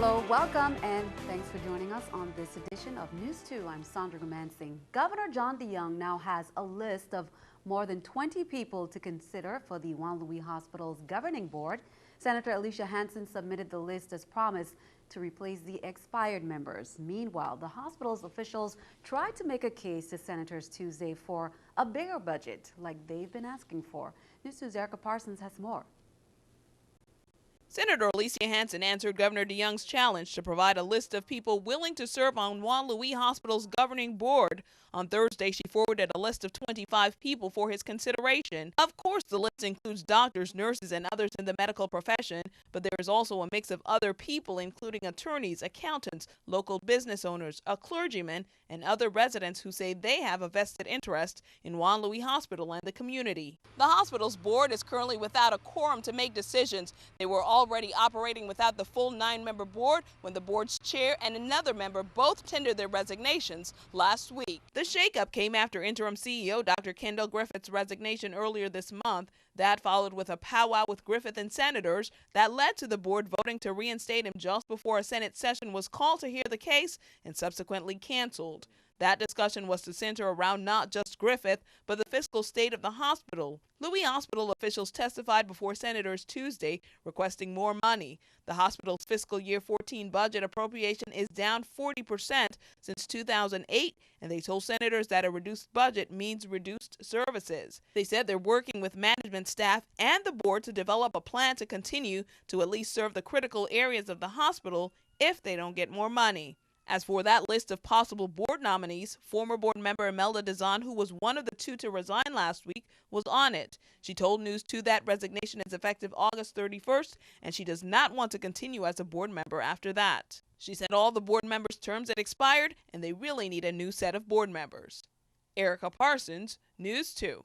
Hello, welcome, and thanks for joining us on this edition of News 2. I'm Sandra Gumansing. Governor John DeYoung now has a list of more than 20 people to consider for the Juan Luis Hospital's governing board. Senator Alicia Hansen submitted the list as promised to replace the expired members. Meanwhile, the hospital's officials tried to make a case to senators Tuesday for a bigger budget like they've been asking for. News 2's Erica Parsons has more. Senator Alicia Hansen answered Governor DeYoung's challenge to provide a list of people willing to serve on Juan Luis Hospital's governing board. On Thursday, she forwarded a list of 25 people for his consideration. Of course, the list includes doctors, nurses, and others in the medical profession, but there is also a mix of other people, including attorneys, accountants, local business owners, a clergyman, and other residents who say they have a vested interest in Juan Luis Hospital and the community. The hospital's board is currently without a quorum to make decisions. They were already operating without the full 9-member board when the board's chair and another member both tendered their resignations last week. The shakeup came after interim CEO Dr. Emile Griffith's resignation earlier this month. That followed with a powwow with Griffith and senators that led to the board voting to reinstate him just before a Senate session was called to hear the case and subsequently canceled. That discussion was to center around not just Griffith, but the fiscal state of the hospital. Luis Hospital officials testified before senators Tuesday requesting more money. The hospital's fiscal year 14 budget appropriation is down 40% since 2008, and they told senators that a reduced budget means reduced services. They said they're working with management staff and the board to develop a plan to continue to at least serve the critical areas of the hospital if they don't get more money. As for that list of possible board nominees, former board member Imelda Dizon, who was one of the 2 to resign last week, was on it. She told News 2 that resignation is effective August 31st, and she does not want to continue as a board member after that. She said all the board members' terms had expired, and they really need a new set of board members. Erica Parsons, News 2.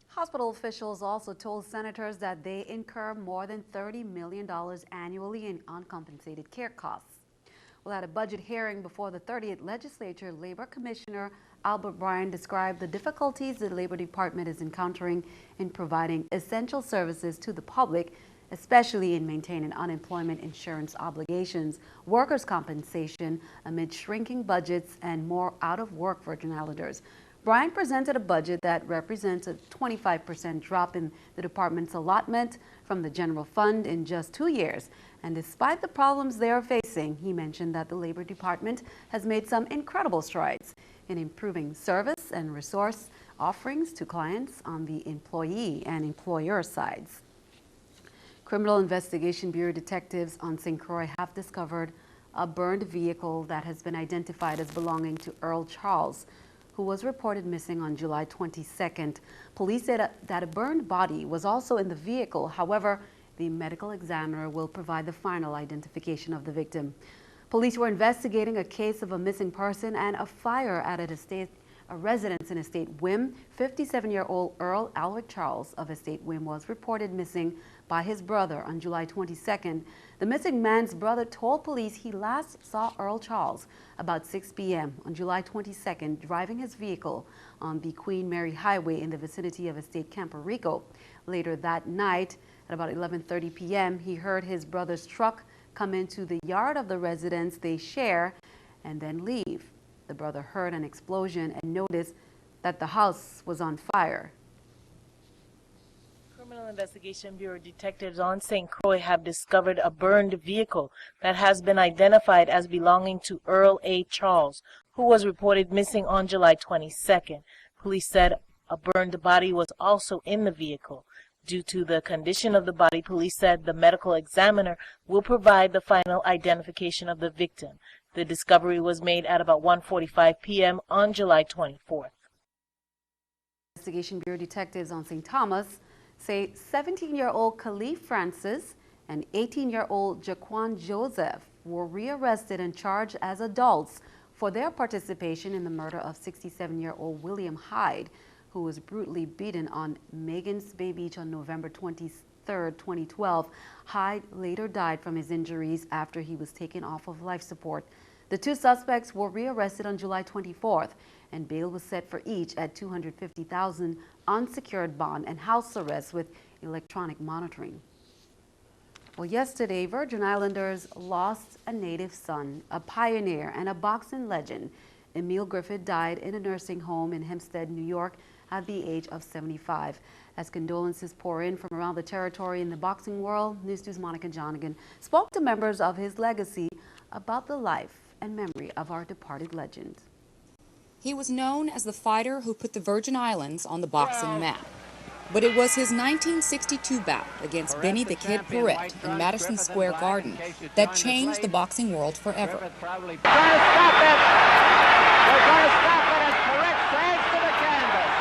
Hospital officials also told senators that they incur more than $30 million annually in uncompensated care costs. Well, at a budget hearing before the 30th legislature, Labor Commissioner Albert Bryan described the difficulties the Labor Department is encountering in providing essential services to the public, especially in maintaining unemployment insurance obligations, workers' compensation amid shrinking budgets, and more out-of-work Virgin Islanders. Bryan presented a budget that represents a 25% drop in the department's allotment from the general fund in just 2 years. And despite the problems they are facing, he mentioned that the Labor Department has made some incredible strides in improving service and resource offerings to clients on the employee and employer sides. Criminal Investigation Bureau detectives on St. Croix have discovered a burned vehicle that has been identified as belonging to Earl Charles, who was reported missing on July 22nd. Police said that a burned body was also in the vehicle. However, the medical examiner will provide the final identification of the victim. Police were investigating a case of a missing person and a fire at a residence in Estate Wim. 57-year-old Earl Alwick Charles of Estate Wim was reported missing by his brother on July 22nd. The missing man's brother told police he last saw Earl Charles about 6 p.m. on July 22nd driving his vehicle on the Queen Mary Highway in the vicinity of Estate Campo Rico. Later that night, at about 11:30 p.m., he heard his brother's truck come into the yard of the residence they share and then leave. The brother heard an explosion and noticed that the house was on fire. Criminal Investigation Bureau detectives on St. Croix have discovered a burned vehicle that has been identified as belonging to Earl A. Charles, who was reported missing on July 22nd. Police said a burned body was also in the vehicle. Due to the condition of the body, police said the medical examiner will provide the final identification of the victim. The discovery was made at about 1:45 p.m. on July 24th. Investigation Bureau detectives on St. Thomas say 17-year-old Khalif Francis and 18-year-old Jaquan Joseph were rearrested and charged as adults for their participation in the murder of 67-year-old William Hyde, who was brutally beaten on Megan's Bay Beach on November 23rd, 2012. Hyde later died from his injuries after he was taken off of life support. The 2 suspects were rearrested on July 24th, and bail was set for each at $250,000 unsecured bond and house arrest with electronic monitoring. Well, yesterday, Virgin Islanders lost a native son, a pioneer and a boxing legend. Emile Griffith died in a nursing home in Hempstead, New York at the age of 75. As condolences pour in from around the territory in the boxing world, NEWS2's Monica Jonigan spoke to members of his legacy about the life and memory of our departed legend. He was known as the fighter who put the Virgin Islands on the boxing map. But it was his 1962 bout against Benny the Kid Paret in Madison Square Garden that changed the boxing world forever. They're trying to stop it! They're going to stop it as Paret sags to the canvas.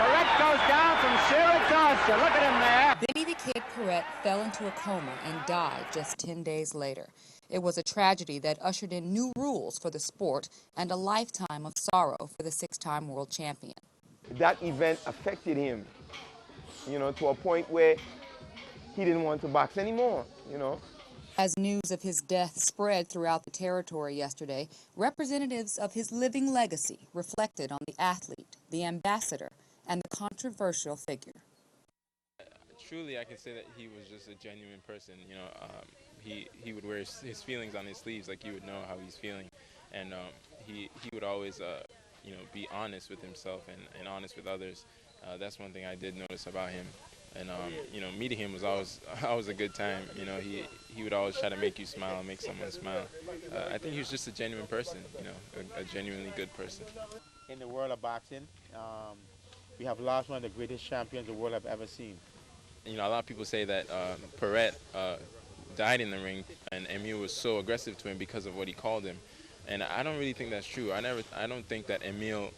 Paret goes down from sheer exhaustion. Look at him there. Benny the Kid Paret fell into a coma and died just 10 days later. It was a tragedy that ushered in new rules for the sport and a lifetime of sorrow for the six-time world champion. That event affected him, to a point where he didn't want to box anymore, As news of his death spread throughout the territory yesterday, representatives of his living legacy reflected on the athlete, the ambassador, and the controversial figure. Truly, I can say that he was just a genuine person. He would wear his feelings on his sleeves, like you would know how he's feeling, and he would always be honest with himself and honest with others. That's one thing I did notice about him, and meeting him was always a good time. He would always try to make you smile, make someone smile. I think he was just a genuine person, a genuinely good person. In the world of boxing, we have lost one of the greatest champions the world have ever seen. A lot of people say that Paret died in the ring, and Emile was so aggressive to him because of what he called him. And I don't really think that's true. I don't think that Emile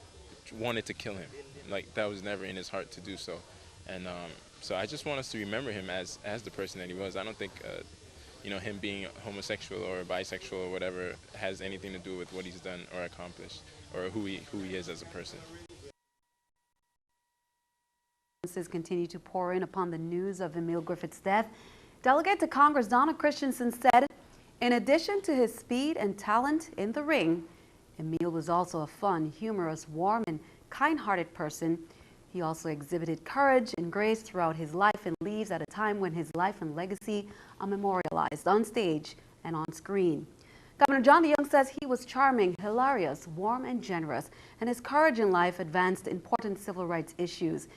wanted to kill him. Like, that was never in his heart to do so. And so I just want us to remember him as the person that he was. I don't think him being homosexual or bisexual or whatever has anything to do with what he's done or accomplished or who he is as a person. Continue to pour in upon the news of Emile Griffith's death. Delegate to Congress Donna Christensen said, in addition to his speed and talent in the ring, Emile was also a fun, humorous, warm, and kind-hearted person. He also exhibited courage and grace throughout his life and leaves at a time when his life and legacy are memorialized on stage and on screen. Governor John DeYoung says he was charming, hilarious, warm, and generous, and his courage in life advanced important civil rights issues.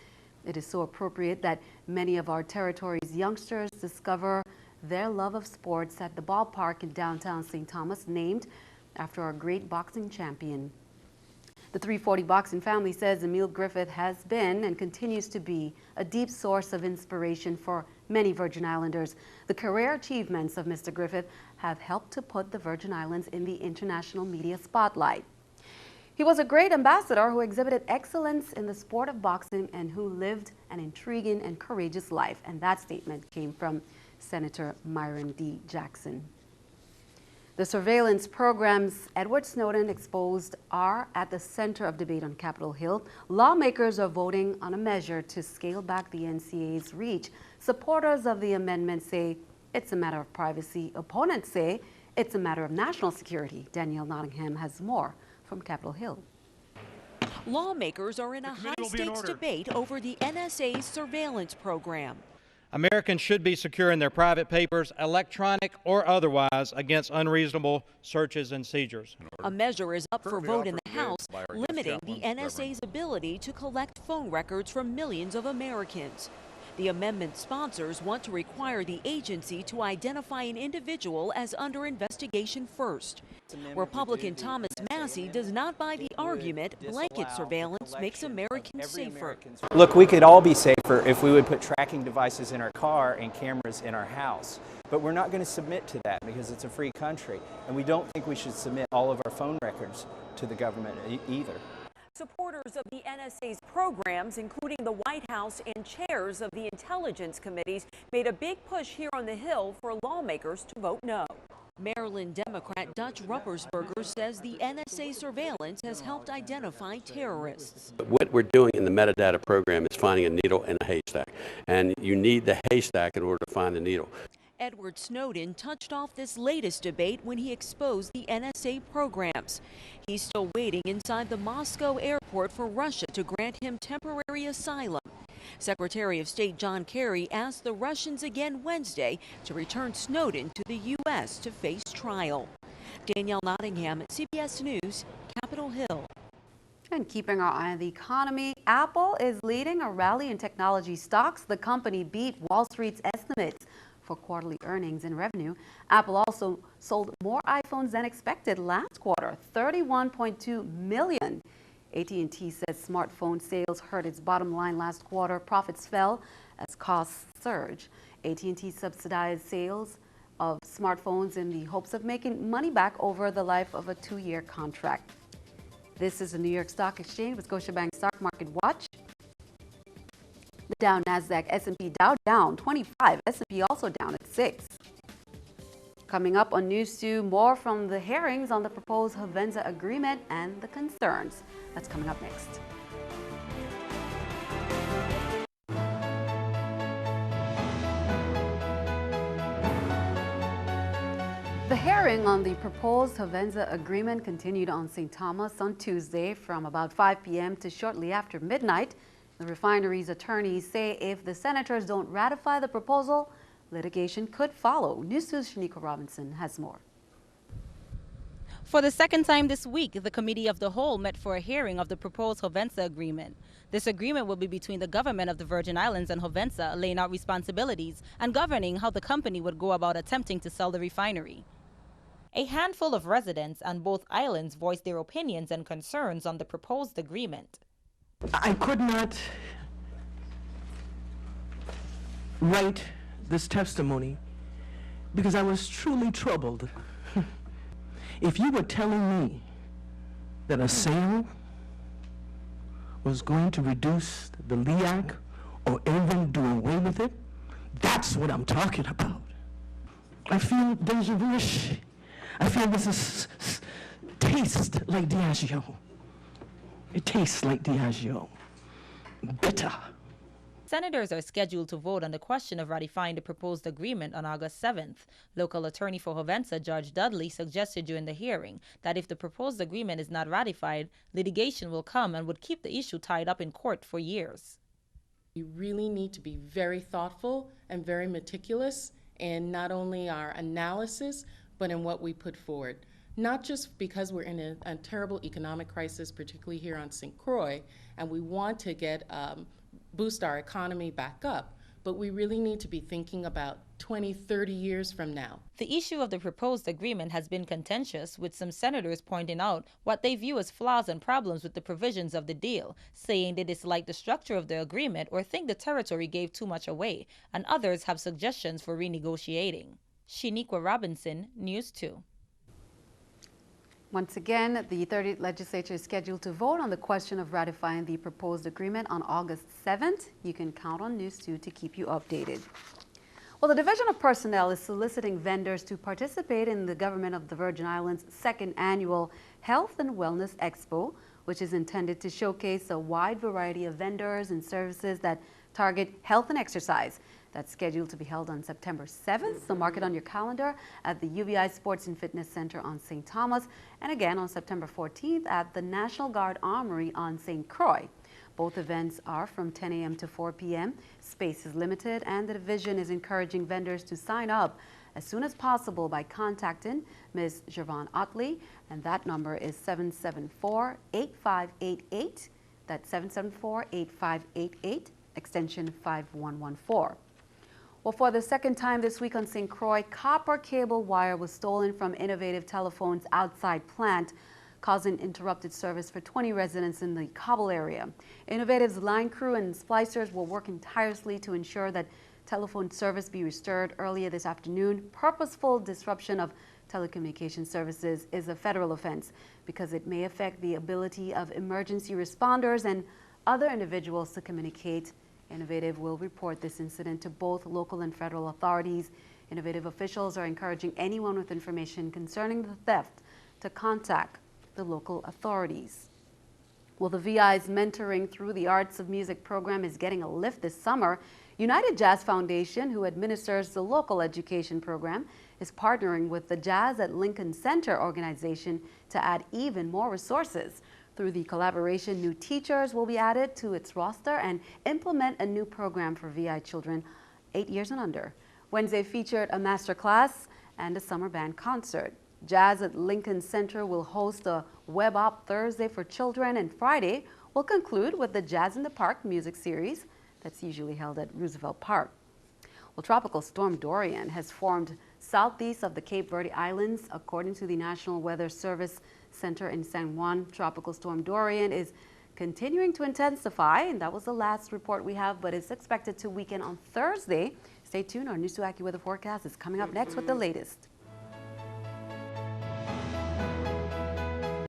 It is so appropriate that many of our territory's youngsters discover their love of sports at the ballpark in downtown St. Thomas, named after our great boxing champion. The 340 boxing family says Emile Griffith has been and continues to be a deep source of inspiration for many Virgin Islanders. The career achievements of Mr. Griffith have helped to put the Virgin Islands in the international media spotlight. He was a great ambassador who exhibited excellence in the sport of boxing and who lived an intriguing and courageous life. And that statement came from Senator Myron D. Jackson. The surveillance programs Edward Snowden exposed are at the center of debate on Capitol Hill. Lawmakers are voting on a measure to scale back the NCA's reach. Supporters of the amendment say it's a matter of privacy. Opponents say it's a matter of national security. Danielle Nottingham has more from Capitol Hill. Lawmakers are in a high-stakes debate over the NSA's surveillance program. Americans should be secure in their private papers, electronic or otherwise, against unreasonable searches and seizures. A measure is up for vote in the House, limiting the NSA's ability to collect phone records from millions of Americans. The amendment sponsors want to require the agency to identify an individual as under investigation first. Republican Thomas Massey does not buy the argument blanket surveillance makes Americans safer. Look, we could all be safer if we would put tracking devices in our car and cameras in our house. But we're not going to submit to that because it's a free country. And we don't think we should submit all of our phone records to the government either. Supporters of the NSA's programs, including the White House and chairs of the intelligence committees, made a big push here on the Hill for lawmakers to vote no. Maryland Democrat Dutch Ruppersberger says the NSA surveillance has helped identify terrorists. What we're doing in the metadata program is finding a needle in a haystack, and you need the haystack in order to find the needle. Edward Snowden touched off this latest debate when he exposed the NSA programs. He's still waiting inside the Moscow airport for Russia to grant him temporary asylum. Secretary of State John Kerry asked the Russians again Wednesday to return Snowden to the U.S. to face trial. Danielle Nottingham at CBS News, Capitol Hill. And keeping our eye on the economy, Apple is leading a rally in technology stocks. The company beat Wall Street's estimates for quarterly earnings and revenue. Apple also sold more iPhones than expected last quarter, 31.2 million. AT&T says smartphone sales hurt its bottom line last quarter. Profits fell as costs surge. AT&T subsidized sales of smartphones in the hopes of making money back over the life of a 2-year contract. This is the New York Stock Exchange with Scotiabank Stock Market Watch. The Dow, Nasdaq, S&P. Dow down 25. S&P also down at 6. Coming up on News 2, more from the hearings on the proposed Hovensa agreement and the concerns. That's coming up next. The hearing on the proposed Hovensa agreement continued on St. Thomas on Tuesday from about 5 p.m. to shortly after midnight. The refinery's attorneys say if the senators don't ratify the proposal, litigation could follow. News 2's Shaniqua Robinson has more. For the second time this week, the Committee of the Whole met for a hearing of the proposed Hovensa agreement. This agreement will be between the government of the Virgin Islands and Hovensa, laying out responsibilities and governing how the company would go about attempting to sell the refinery. A handful of residents on both islands voiced their opinions and concerns on the proposed agreement. I could not write this testimony because I was truly troubled. If you were telling me that a sale was going to reduce the LEAC or even do away with it, that's what I'm talking about. I feel deja vu. I feel this tastes like Diageo. It tastes like Diageo. Bitter. Senators are scheduled to vote on the question of ratifying the proposed agreement on August 7th. Local attorney for Hovensa, Judge Dudley, suggested during the hearing that if the proposed agreement is not ratified, litigation will come and would keep the issue tied up in court for years. We really need to be very thoughtful and very meticulous in not only our analysis, but in what we put forward. Not just because we're in a terrible economic crisis, particularly here on St. Croix, and we want to boost our economy back up, but we really need to be thinking about 20, 30 years from now. The issue of the proposed agreement has been contentious, with some senators pointing out what they view as flaws and problems with the provisions of the deal, saying they dislike the structure of the agreement or think the territory gave too much away, and others have suggestions for renegotiating. Shaniqua Robinson, News 2. Once again, the 30th legislature is scheduled to vote on the question of ratifying the proposed agreement on August 7th. You can count on News 2 to keep you updated. Well, the Division of Personnel is soliciting vendors to participate in the Government of the Virgin Islands' second annual Health and Wellness Expo, which is intended to showcase a wide variety of vendors and services that target health and exercise. That's scheduled to be held on September 7th, so mark it on your calendar at the UVI Sports and Fitness Center on St. Thomas, and again on September 14th at the National Guard Armory on St. Croix. Both events are from 10 a.m. to 4 p.m. Space is limited, and the division is encouraging vendors to sign up as soon as possible by contacting Ms. Jervonne Otley, and that number is 774-8588. That's 774-8588, extension 5114. Well, for the second time this week on St. Croix, copper cable wire was stolen from Innovative Telephone's outside plant, causing interrupted service for 20 residents in the Cobble area. Innovative's line crew and splicers were working tirelessly to ensure that telephone service be restored earlier this afternoon. Purposeful disruption of telecommunication services is a federal offense because it may affect the ability of emergency responders and other individuals to communicate. Innovative will report this incident to both local and federal authorities. Innovative officials are encouraging anyone with information concerning the theft to contact the local authorities. Well, the VI's Mentoring Through the Arts of Music program is getting a lift this summer. United Jazz Foundation, who administers the local education program, is partnering with the Jazz at Lincoln Center organization to add even more resources. Through the collaboration, new teachers will be added to its roster and implement a new program for VI children 8 years and under. Wednesday featured a master class and a summer band concert. Jazz at Lincoln Center will host a Web Op Thursday for children, and Friday will conclude with the Jazz in the Park music series that's usually held at Roosevelt Park. Well, Tropical Storm Dorian has formed southeast of the Cape Verde Islands. According to the National Weather Service Center in San Juan, Tropical Storm Dorian is continuing to intensify, and that was the last report we have, but it's expected to weaken on Thursday. Stay tuned. Our News2 AccuWeather forecast is coming up next with the latest.